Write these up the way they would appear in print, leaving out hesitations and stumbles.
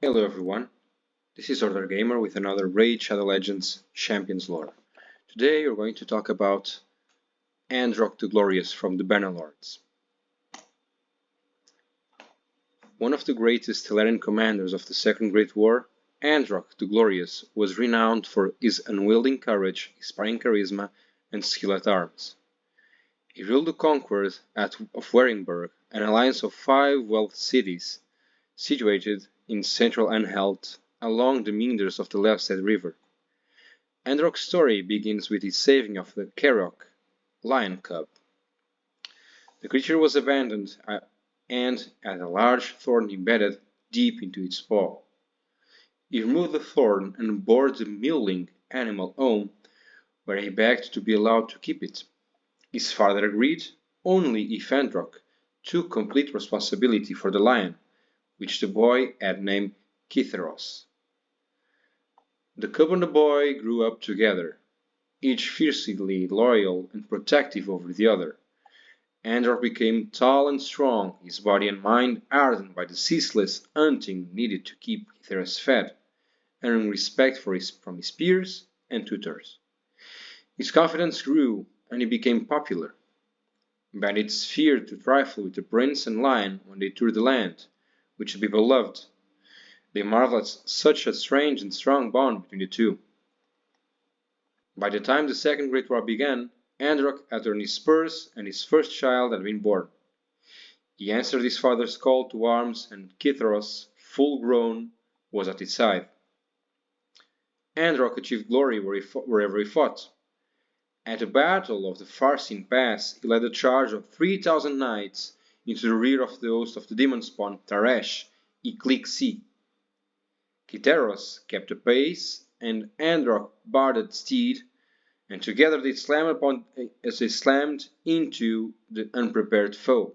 Hello everyone, this is Hoarder Gamer with another Raid Shadow Legends Champions lore. Today we're going to talk about Androc the Glorious from the Bannerlords. One of the greatest Telerian commanders of the Second Great War, Androc the Glorious was renowned for his unwielding courage, inspiring charisma, and skill at arms. He ruled the conquest of Waringburg, an alliance of 5 walled cities situated in central Anhalt along the meanders of the Levstead River. Androc's story begins with his saving of the Kerok lion cub. The creature was abandoned and had a large thorn embedded deep into its paw. He removed the thorn and bore the mewling animal home, where he begged to be allowed to keep it. His father agreed only if Androc took complete responsibility for the lion, which the boy had named Kytheros. The cub and the boy grew up together, each fiercely loyal and protective over the other. Androc became tall and strong, his body and mind hardened by the ceaseless hunting needed to keep Kytheros fed, earning respect from his peers and tutors. His confidence grew, and he became popular. Bandits feared to trifle with the prince and lion when they toured the land, which the people loved. They marveled at such a strange and strong bond between the two. By the time the Second Great War began, Androc had earned his spurs and his first child had been born. He answered his father's call to arms, and Kytheros, full grown, was at his side. Androc achieved glory wherever he fought. At the Battle of the Farsin Pass, he led a charge of 3,000 knights into the rear of the host of the demon spawn Taresh, Eclixi. Kytheros kept the pace, and Androc barded steed, and together they slammed into the unprepared foe.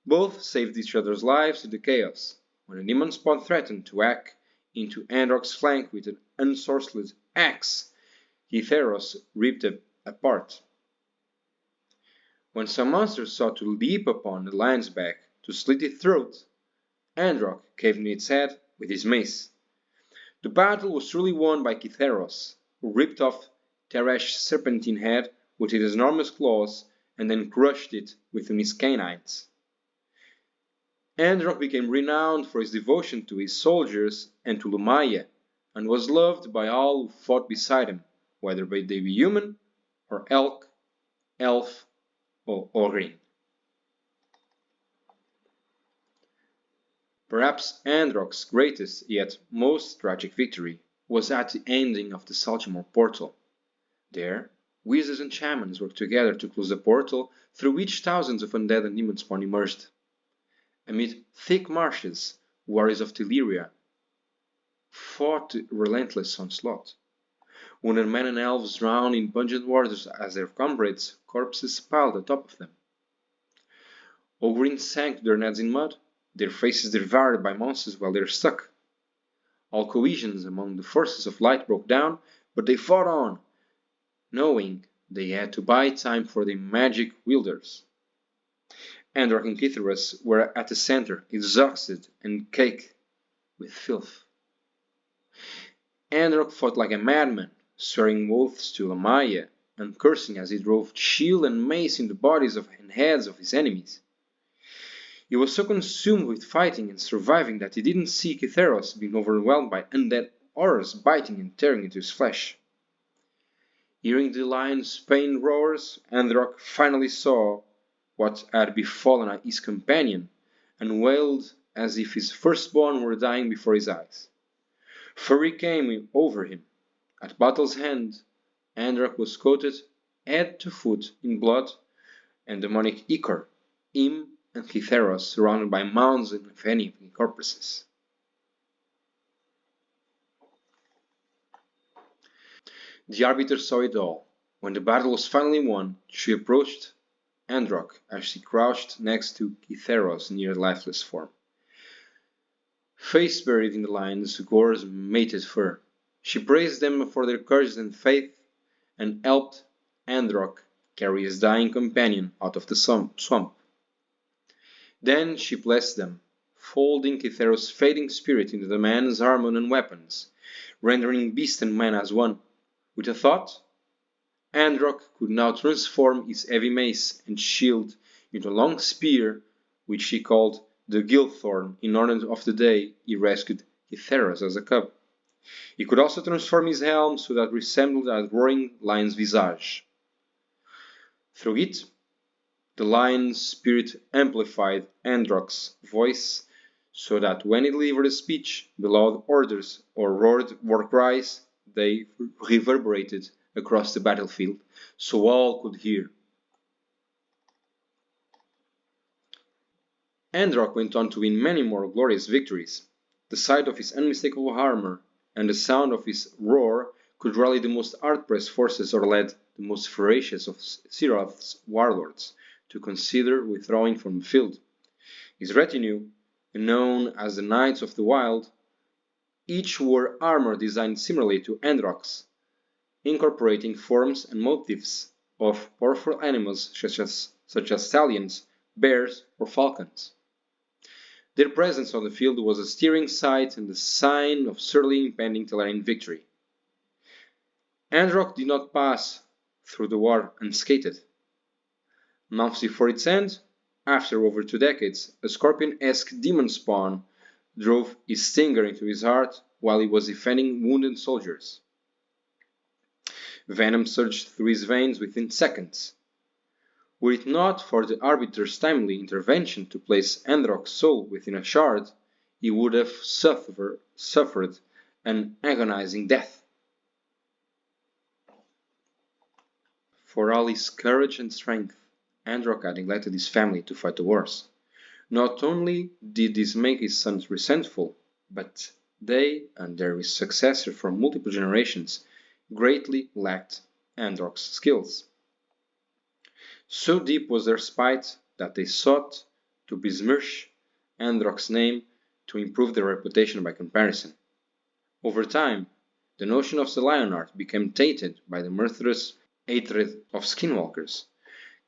Both saved each other's lives in the chaos. When the demon spawn threatened to hack into Androc's flank with an unsorceled axe, Kytheros ripped it apart. When some monster sought to leap upon the lion's back to slit its throat, Androc caved in its head with his mace. The battle was truly won by Kytheros, who ripped off Taresh's serpentine head with his enormous claws and then crushed it within his canines. Androc became renowned for his devotion to his soldiers and to Lumaia, and was loved by all who fought beside him, whether they be human or elf, or green. Perhaps Androc's greatest yet most tragic victory was at the ending of the Saltimore portal. There, wizards and shamans worked together to close the portal through which thousands of undead and demon spawn emerged. Amid thick marshes, warriors of Teleria fought the relentless onslaught. Wounded men and elves drowned in pungent waters as their comrades' corpses piled atop of them. Ogrins sank to their necks in mud, their faces devoured by monsters while they were stuck. All cohesion among the forces of light broke down, but they fought on, knowing they had to buy time for the magic wielders. Androc and Kytheros were at the center, exhausted and caked with filth. Androc fought like a madman, swearing oaths to Lumaia and cursing as he drove shield and mace in the bodies and heads of his enemies. He was so consumed with fighting and surviving that he didn't see Kytheros being overwhelmed by undead horrors biting and tearing into his flesh. Hearing the lion's pain roars, Androc finally saw what had befallen his companion, and wailed as if his firstborn were dying before his eyes. Fury came over him. At battle's end, Androc was coated head to foot in blood, and demonic ichor, him and Kytheros surrounded by mounds of enemy corpses. The Arbiter saw it all. When the battle was finally won, she approached Androc as she crouched next to Kytheros' near lifeless form. Face buried in the lion's gore's mated fur, she praised them for their courage and faith, and helped Androc carry his dying companion out of the swamp. Then she blessed them folding Cytheros' fading spirit into the man's armour and weapons, rendering beast and man as one. With a thought, Androc could now transform his heavy mace and shield into a long spear, which he called the Gilthorn in honor of the day he rescued Cytheros as a cub. He could also transform his helm so that it resembled a roaring lion's visage. Through it, the lion's spirit amplified Androc's voice so that when he delivered a speech, bellowed orders, or roared war cries, they reverberated across the battlefield so all could hear. Androc went on to win many more glorious victories. The sight of his unmistakable armor and the sound of his roar could rally the most hard-pressed forces or lead the most ferocious of Siroth's warlords to consider withdrawing from the field. His retinue, known as the Knights of the Wild, each wore armor designed similarly to Androc's, incorporating forms and motifs of powerful animals such as stallions, bears, or falcons. Their presence on the field was a stirring sight and a sign of surely impending Telerian victory. Androc did not pass through the war unscathed. Months before its end, after over 2 decades, a scorpion-esque demon spawn drove his stinger into his heart while he was defending wounded soldiers. Venom surged through his veins within seconds. Were it not for the arbiter's timely intervention to place Androc's soul within a shard, he would have suffered an agonizing death. For all his courage and strength, Androc had neglected his family to fight the wars. Not only did this make his sons resentful, but they, and their successors for multiple generations, greatly lacked Androc's skills. So deep was their spite that they sought to besmirch Androc's name to improve their reputation by comparison. Over time, the notion of the Lionheart became tainted by the murderous hatred of skinwalkers,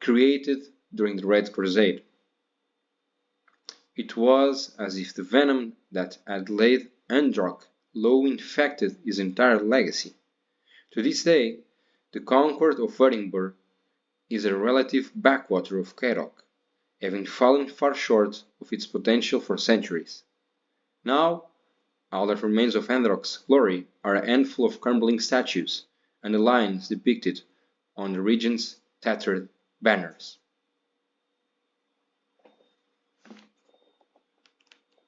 created during the Red Crusade. It was as if the venom that had laid Androc low infected his entire legacy. To this day, the Concord of Edinburgh is a relative backwater of Cadoc, having fallen far short of its potential for centuries. Now, all that remains of Androc's glory are a handful of crumbling statues and the lines depicted on the region's tattered banners.